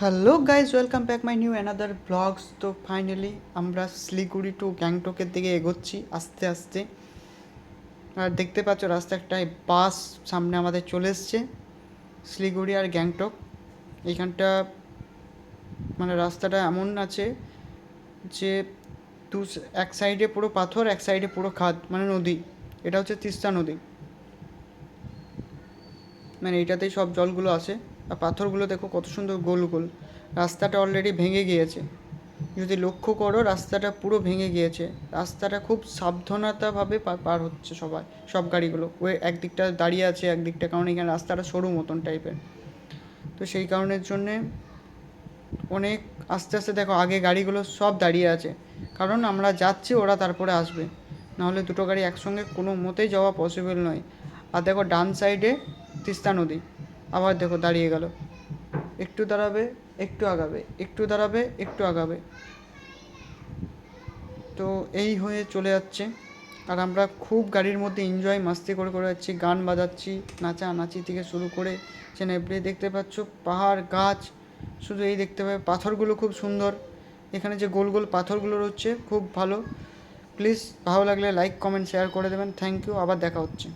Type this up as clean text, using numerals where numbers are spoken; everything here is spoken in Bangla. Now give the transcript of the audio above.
Hello guys, welcome back my new another blogs. তো ফাইনালি আমরা শিলিগুড়ি টু গ্যাংটকের দিকে এগোচ্ছি আস্তে আস্তে। আর দেখতে পাচ্ছ রাস্তাটায় বাস সামনে আমাদের চলে এসছে। শিলিগুড়ি আর গ্যাংটক এইখানটা মানে রাস্তাটা এমন আছে যে এক সাইডে পুরো পাথর, এক সাইডে পুরো খাদ, মানে নদী। এটা হচ্ছে তিস্তা নদী, মানে এইটাতেই সব জলগুলো আসে। আর পাথরগুলো দেখো কত সুন্দর গোল গোল। রাস্তাটা অলরেডি ভেঙে গিয়েছে, যদি লক্ষ্য করো রাস্তাটা পুরো ভেঙে গিয়েছে। রাস্তাটা খুব সাবধানতাভাবে পার হচ্ছে সব গাড়িগুলো। ওই একদিকটা দাঁড়িয়ে আছে একদিকটা, কারণ এখানে রাস্তাটা সরু মতন টাইপের। তো সেই কারণের জন্যে অনেক আস্তে আস্তে দেখো আগে গাড়িগুলো সব দাঁড়িয়ে আছে, কারণ আমরা যাচ্ছি, ওরা তারপরে আসবে। নাহলে দুটো গাড়ি একসঙ্গে কোনো মতেই যাওয়া পসিবল নয়। আর দেখো ডান সাইডে তিস্তা নদী, আবার দেখো দাঁড়িয়ে গেল। একটু দাঁড়াবে, একটু আগাবে, একটু দাঁড়াবে, একটু আগাবে। তো এই হয়ে চলে যাচ্ছে। আর আমরা খুব গাড়ির মধ্যে এনজয় মাস্তি করে করে যাচ্ছি, গান বাজাচ্ছি, নাচানাচি থেকে শুরু করে এভরি। দেখতে পাচ্ছ পাহাড় গাছ, শুধু এই দেখতে পাবে। পাথরগুলো খুব সুন্দর, এখানে যে গোল গোল পাথরগুলো রয়েছে খুব ভালো। প্লিজ ভালো লাগলে লাইক কমেন্ট শেয়ার করে দেবেন। থ্যাংক ইউ, আবার দেখা হচ্ছে।